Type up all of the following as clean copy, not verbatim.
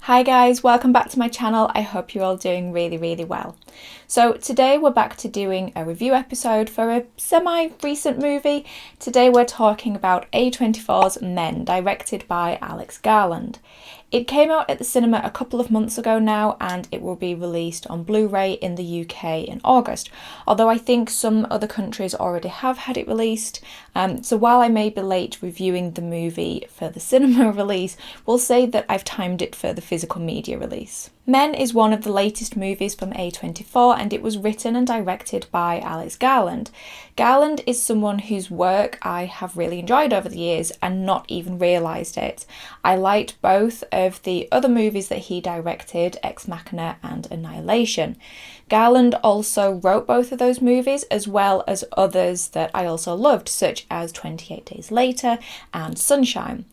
Hi guys, welcome back to my channel. I hope you're all doing really well. So today we're back to doing a review episode for a semi-recent movie. Today we're talking about A24's Men, directed by Alex Garland. It came out at the cinema a couple of months ago now, and it will be released on Blu-ray in the UK in August, although I think some other countries already have had it released. So while I may be late reviewing the movie for the cinema release, we'll say that I've timed it for the physical media release. Men is one of the latest movies from A24, and it was written and directed by Alex Garland. Garland is someone whose work I have really enjoyed over the years and not even realised it. I liked both of the other movies that he directed, Ex Machina and Annihilation. Garland also wrote both of those movies, as well as others that I also loved, such as 28 Days Later and Sunshine.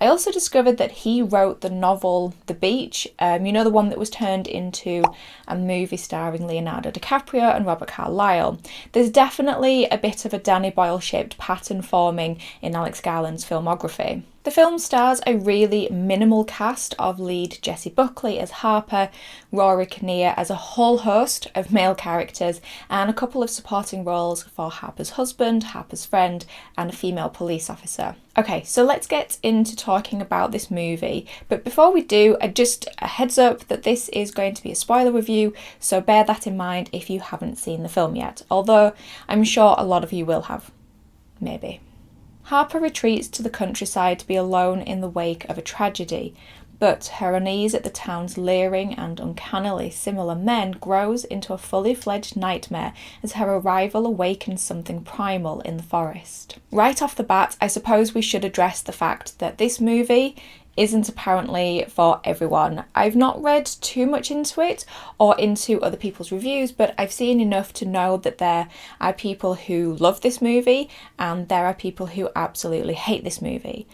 I also discovered that he wrote the novel The Beach, the one that was turned into a movie starring Leonardo DiCaprio and Robert Carlyle. There's definitely a bit of a Danny Boyle-shaped pattern forming in Alex Garland's filmography. The film stars a really minimal cast of lead Jessie Buckley as Harper, Rory Kinnear as a whole host of male characters, and a couple of supporting roles for Harper's husband, Harper's friend, and a female police officer. Okay, so let's get into talking about this movie, but before we do, just a heads up that this is going to be a spoiler review, so bear that in mind if you haven't seen the film yet, although I'm sure a lot of you will have. Maybe. Harper retreats to the countryside to be alone in the wake of a tragedy, but her unease at the town's leering and uncannily similar men grows into a fully fledged nightmare as her arrival awakens something primal in the forest. Right off the bat, I suppose we should address the fact that this movie isn't apparently for everyone. I've not read too much into it or into other people's reviews, but I've seen enough to know that there are people who love this movie and there are people who absolutely hate this movie.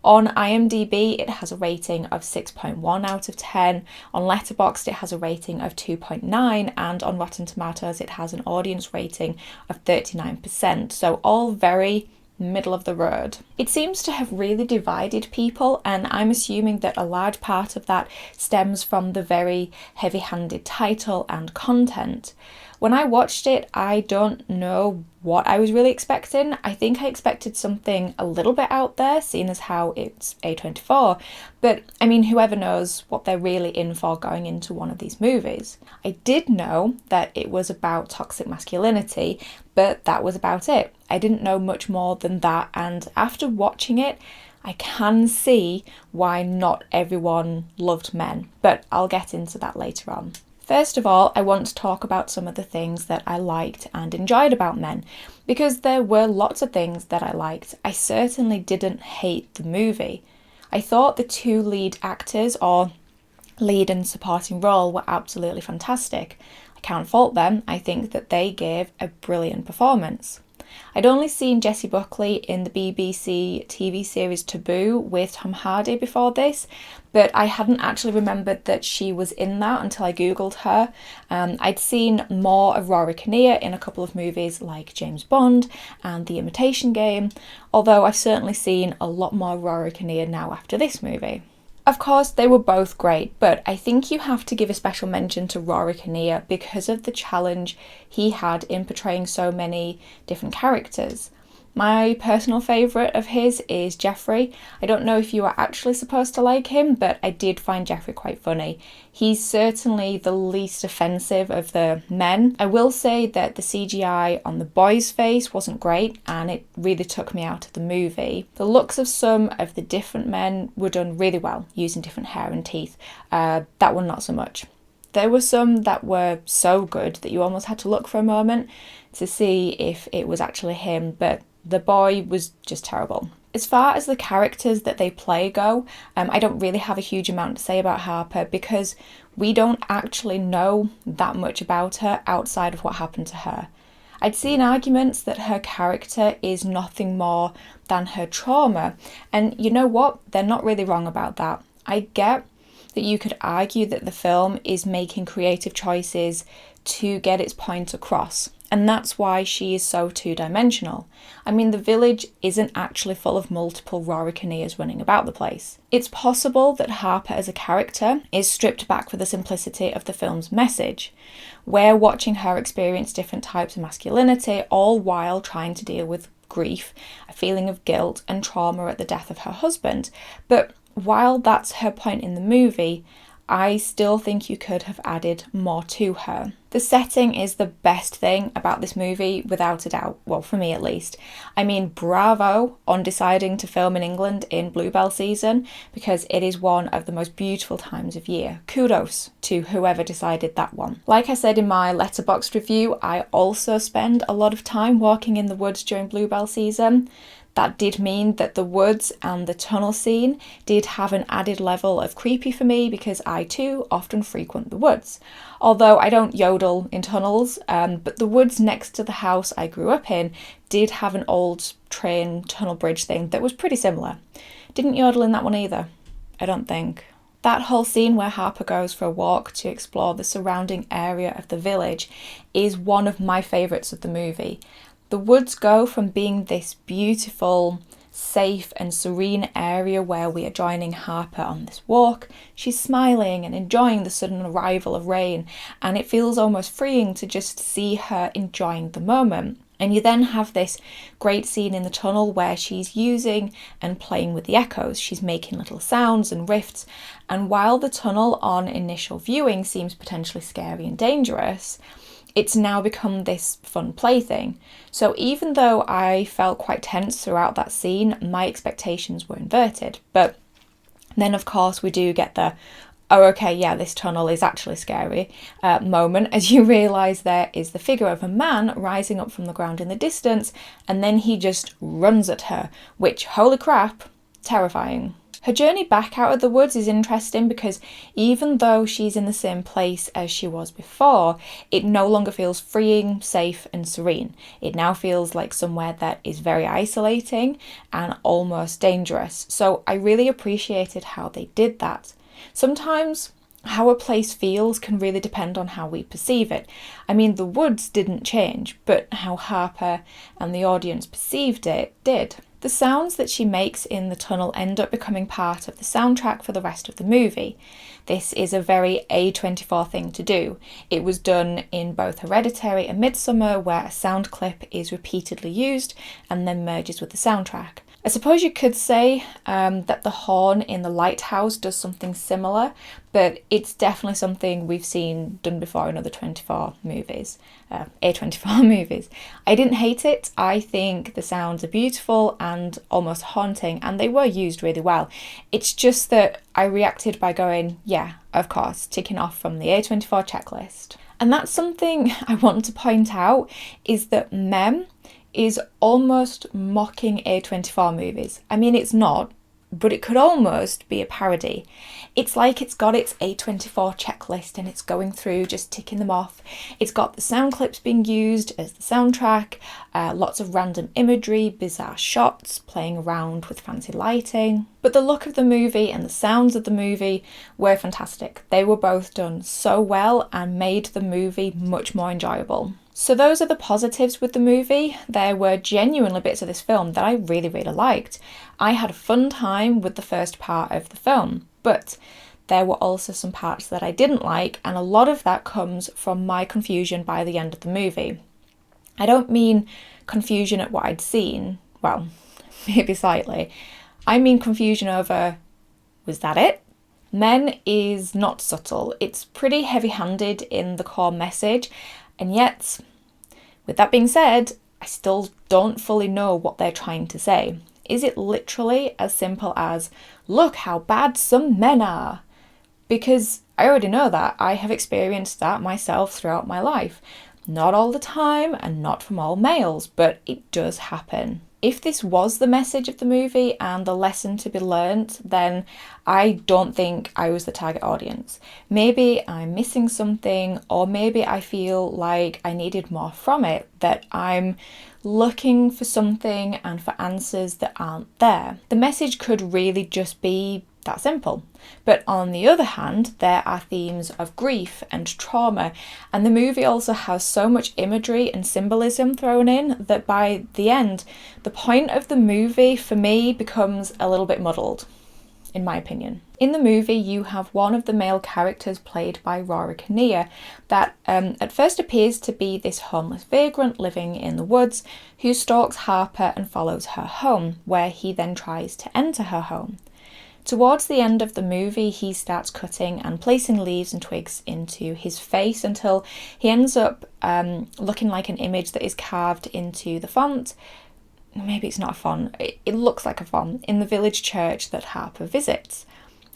On IMDb, it has a rating of 6.1 out of 10. On Letterboxd, it has a rating of 2.9, and on Rotten Tomatoes, it has an audience rating of 39%. So all very middle of the road. It seems to have really divided people, and I'm assuming that a large part of that stems from the very heavy-handed title and content. When I watched it, I don't know what I was really expecting. I think I expected something a little bit out there, seeing as how it's A24, but I mean, whoever knows what they're really in for going into one of these movies. I did know that it was about toxic masculinity, but that was about it. I didn't know much more than that, and after watching it, I can see why not everyone loved Men, but I'll get into that later on. First of all, I want to talk about some of the things that I liked and enjoyed about Men, because there were lots of things that I liked. I certainly didn't hate the movie. I thought the two lead actors, or lead and supporting role, were absolutely fantastic. I can't fault them. I think that they gave a brilliant performance. I'd only seen Jessie Buckley in the BBC TV series Taboo with Tom Hardy before this, but I hadn't actually remembered that she was in that until I googled her. I'd seen more of Rory Kinnear in a couple of movies like James Bond and The Imitation Game, although I've certainly seen a lot more Rory Kinnear now after this movie. Of course, they were both great, but I think you have to give a special mention to Rory Kinnear because of the challenge he had in portraying so many different characters. My personal favourite of his is Jeffrey. I don't know if you are actually supposed to like him, but I did find Jeffrey quite funny. He's certainly the least offensive of the men. I will say that the CGI on the boy's face wasn't great, and it really took me out of the movie. The looks of some of the different men were done really well, using different hair and teeth. That one not so much. There were some that were so good that you almost had to look for a moment to see if it was actually him, but the boy was just terrible. As far as the characters that they play go, I don't really have a huge amount to say about Harper because we don't actually know that much about her outside of what happened to her. I'd seen arguments that her character is nothing more than her trauma, and you know what? They're not really wrong about that. I get that you could argue that the film is making creative choices to get its point across. And that's why she is so two-dimensional. I mean, the village isn't actually full of multiple Rory Kinnears running about the place. It's possible that Harper as a character is stripped back for the simplicity of the film's message. We're watching her experience different types of masculinity, all while trying to deal with grief, a feeling of guilt and trauma at the death of her husband. But while that's her point in the movie, I still think you could have added more to her. The setting is the best thing about this movie, without a doubt. Well, for me at least. I mean, bravo on deciding to film in England in Bluebell season, because it is one of the most beautiful times of year. Kudos to whoever decided that one. Like I said in my Letterboxd review, I also spend a lot of time walking in the woods during Bluebell season. That did mean that the woods and the tunnel scene did have an added level of creepy for me, because I too often frequent the woods. Although I don't yodel in tunnels, but the woods next to the house I grew up in did have an old train tunnel bridge thing that was pretty similar. Didn't yodel in that one either, I don't think. That whole scene where Harper goes for a walk to explore the surrounding area of the village is one of my favourites of the movie. The woods go from being this beautiful, safe and serene area where we are joining Harper on this walk. She's smiling and enjoying the sudden arrival of rain, and it feels almost freeing to just see her enjoying the moment. And you then have this great scene in the tunnel where she's using and playing with the echoes. She's making little sounds and rifts, and while the tunnel on initial viewing seems potentially scary and dangerous, it's now become this fun plaything. So even though I felt quite tense throughout that scene, my expectations were inverted. But then of course we do get the, oh okay, yeah, this tunnel is actually scary moment, as you realise there is the figure of a man rising up from the ground in the distance, and then he just runs at her, which, holy crap, terrifying. Her journey back out of the woods is interesting because even though she's in the same place as she was before, it no longer feels freeing, safe and serene. It now feels like somewhere that is very isolating and almost dangerous. So I really appreciated how they did that. Sometimes how a place feels can really depend on how we perceive it. I mean, the woods didn't change, but how Harper and the audience perceived it did. The sounds that she makes in the tunnel end up becoming part of the soundtrack for the rest of the movie. This is a very A24 thing to do. It was done in both Hereditary and Midsommar, where a sound clip is repeatedly used and then merges with the soundtrack. I suppose you could say that the horn in the lighthouse does something similar, but it's definitely something we've seen done before in other A24 movies. I didn't hate it. I think the sounds are beautiful and almost haunting, and they were used really well. It's just that I reacted by going, yeah, of course, ticking off from the A24 checklist. And that's something I want to point out, is that Mem is almost mocking A24 movies. I mean, it's not, but it could almost be a parody. It's like it's got its A24 checklist and it's going through just ticking them off. It's got the sound clips being used as the soundtrack, lots of random imagery, bizarre shots, playing around with fancy lighting. But the look of the movie and the sounds of the movie were fantastic. They were both done so well and made the movie much more enjoyable. So those are the positives with the movie. There were genuinely bits of this film that I really, really liked. I had a fun time with the first part of the film, but there were also some parts that I didn't like, and a lot of that comes from my confusion by the end of the movie. I don't mean confusion at what I'd seen, well, maybe slightly. I mean confusion over, was that it? Men is not subtle. It's pretty heavy-handed in the core message, and yet, with that being said, I still don't fully know what they're trying to say. Is it literally as simple as, look how bad some men are? Because I already know that. I have experienced that myself throughout my life. Not all the time and not from all males, but it does happen. If this was the message of the movie and the lesson to be learnt, then I don't think I was the target audience. Maybe I'm missing something, or maybe I feel like I needed more from it, that I'm looking for something and for answers that aren't there. The message could really just be that simple. But on the other hand, there are themes of grief and trauma, and the movie also has so much imagery and symbolism thrown in that by the end, the point of the movie for me becomes a little bit muddled, in my opinion. In the movie, you have one of the male characters played by Rory Kinnear that at first appears to be this homeless vagrant living in the woods who stalks Harper and follows her home, where he then tries to enter her home. Towards the end of the movie, he starts cutting and placing leaves and twigs into his face until he ends up looking like an image that is carved into the font. Maybe it's not a font, it looks like a font in the village church that Harper visits.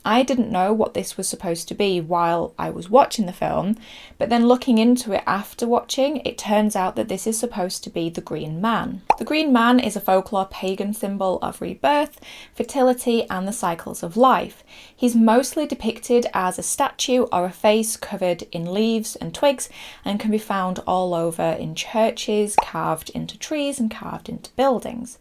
I didn't know what this was supposed to be while I was watching the film, but then looking into it after watching, it turns out that this is supposed to be the Green Man. The Green Man is a folklore pagan symbol of rebirth, fertility, and the cycles of life. He's mostly depicted as a statue or a face covered in leaves and twigs and can be found all over in churches, carved into trees, and carved into buildings.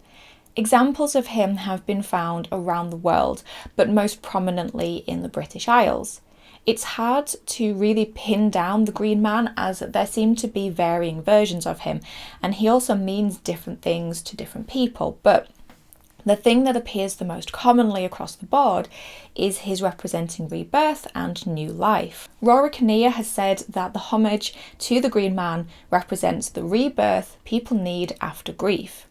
Examples of him have been found around the world, but most prominently in the British Isles. It's hard to really pin down the Green Man as there seem to be varying versions of him, and he also means different things to different people, but the thing that appears the most commonly across the board is his representing rebirth and new life. Rory Kinnear has said that the homage to the Green Man represents the rebirth people need after grief.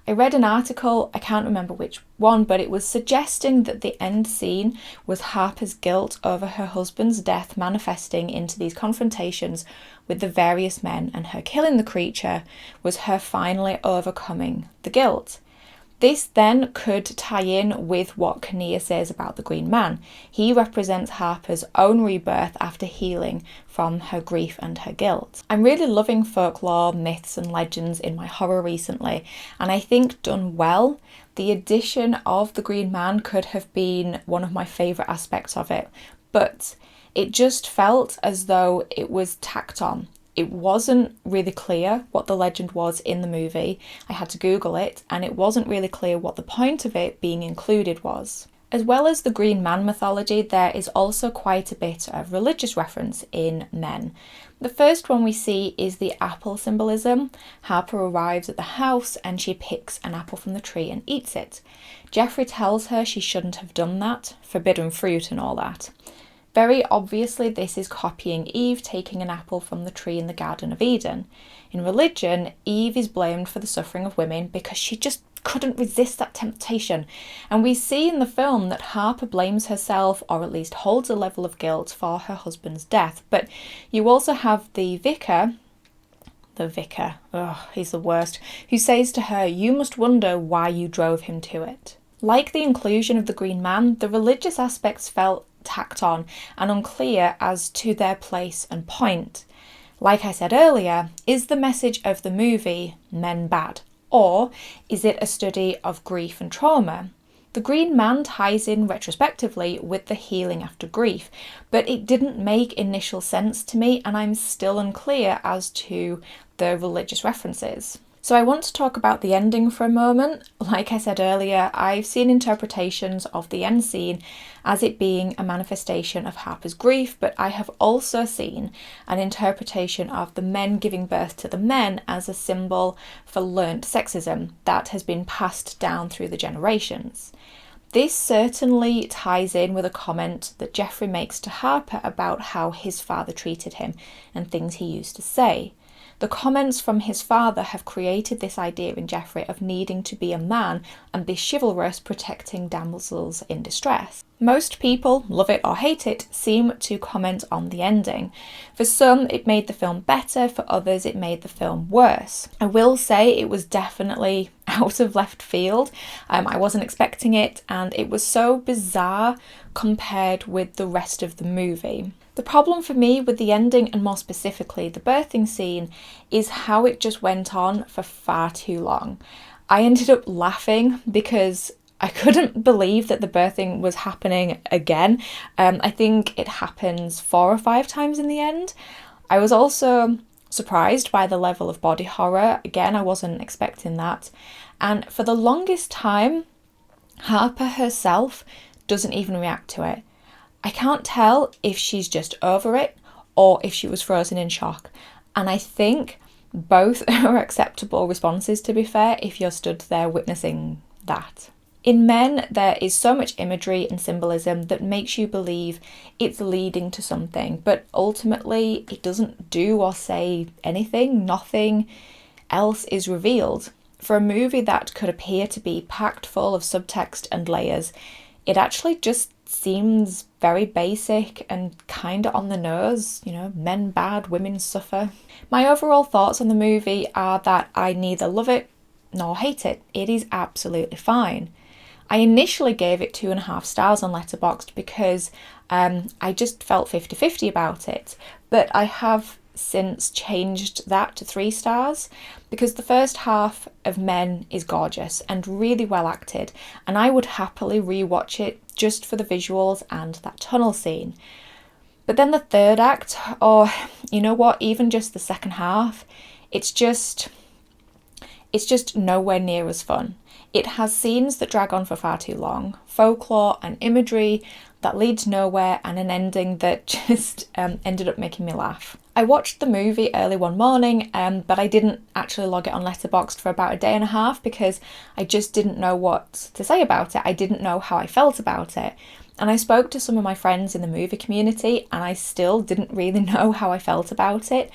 I read an article, I can't remember which one, but it was suggesting that the end scene was Harper's guilt over her husband's death manifesting into these confrontations with the various men, and her killing the creature was her finally overcoming the guilt. This then could tie in with what Kinnear says about the Green Man. He represents Harper's own rebirth after healing from her grief and her guilt. I'm really loving folklore, myths and legends in my horror recently, and I think done well, the addition of the Green Man could have been one of my favourite aspects of it, but it just felt as though it was tacked on. It wasn't really clear what the legend was in the movie. I had to Google it, and it wasn't really clear what the point of it being included was. As well as the Green Man mythology, there is also quite a bit of religious reference in Men. The first one we see is the apple symbolism. Harper arrives at the house and she picks an apple from the tree and eats it. Jeffrey tells her she shouldn't have done that, forbidden fruit and all that. Very obviously, this is copying Eve taking an apple from the tree in the Garden of Eden. In religion, Eve is blamed for the suffering of women because she just couldn't resist that temptation. And we see in the film that Harper blames herself, or at least holds a level of guilt for her husband's death. But you also have the vicar, he's the worst, who says to her, "You must wonder why you drove him to it." Like the inclusion of the Green Man, the religious aspects felt tacked on and unclear as to their place and point. Like I said earlier, is the message of the movie men bad? Or is it a study of grief and trauma? The Green Man ties in retrospectively with the healing after grief, but it didn't make initial sense to me, and I'm still unclear as to the religious references. So I want to talk about the ending for a moment. Like I said earlier, I've seen interpretations of the end scene as it being a manifestation of Harper's grief, but I have also seen an interpretation of the men giving birth to the men as a symbol for learnt sexism that has been passed down through the generations. This certainly ties in with a comment that Jeffrey makes to Harper about how his father treated him and things he used to say. The comments from his father have created this idea in Jeffrey of needing to be a man and be chivalrous, protecting damsels in distress. Most people, love it or hate it, seem to comment on the ending. For some, it made the film better, for others, it made the film worse. I will say it was definitely out of left field. I wasn't expecting it, and it was so bizarre compared with the rest of the movie. The problem for me with the ending, and more specifically the birthing scene, is how it just went on for far too long. I ended up laughing because I couldn't believe that the birthing was happening again. I think it happens 4 or 5 times in the end. I was also surprised by the level of body horror. Again, I wasn't expecting that. And for the longest time, Harper herself doesn't even react to it. I can't tell if she's just over it or if she was frozen in shock. And I think both are acceptable responses, to be fair, if you're stood there witnessing that. In men, there is so much imagery and symbolism that makes you believe it's leading to something, but ultimately it doesn't do or say anything. Nothing else is revealed. For a movie that could appear to be packed full of subtext and layers, it actually just seems very basic and kind of on the nose. Men bad, women suffer. My overall thoughts on the movie are that I neither love it nor hate it. It is absolutely fine. I initially gave it 2.5 stars on Letterboxd because I just felt 50-50 about it. But I have since changed that to 3 stars because the first half of Men is gorgeous and really well acted, and I would happily rewatch it just for the visuals and that tunnel scene. But then the third act, or even just the second half, it's just nowhere near as fun. It has scenes that drag on for far too long, folklore and imagery that leads nowhere, and an ending that just ended up making me laugh. I watched the movie early one morning, but I didn't actually log it on Letterboxd for about a day and a half because I just didn't know what to say about it. I didn't know how I felt about it. And I spoke to some of my friends in the movie community and I still didn't really know how I felt about it.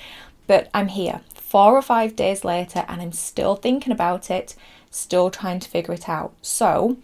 But I'm here 4 or 5 days later and I'm still thinking about it, still trying to figure it out. So,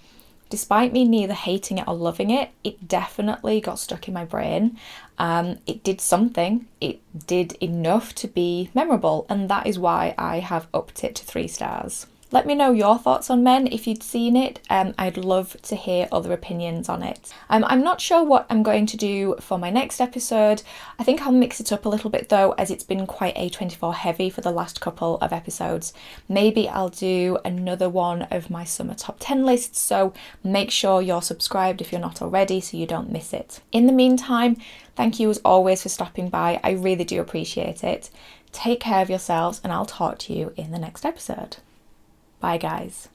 despite me neither hating it or loving it, it definitely got stuck in my brain. It did something. It did enough to be memorable, and that is why I have upped it to 3 stars. Let me know your thoughts on Men if you'd seen it. I'd love to hear other opinions on it. I'm not sure what I'm going to do for my next episode. I think I'll mix it up a little bit though, as it's been quite A24 heavy for the last couple of episodes. Maybe I'll do another one of my summer top 10 lists, so make sure you're subscribed if you're not already so you don't miss it. In the meantime, thank you as always for stopping by. I really do appreciate it. Take care of yourselves and I'll talk to you in the next episode. Bye guys.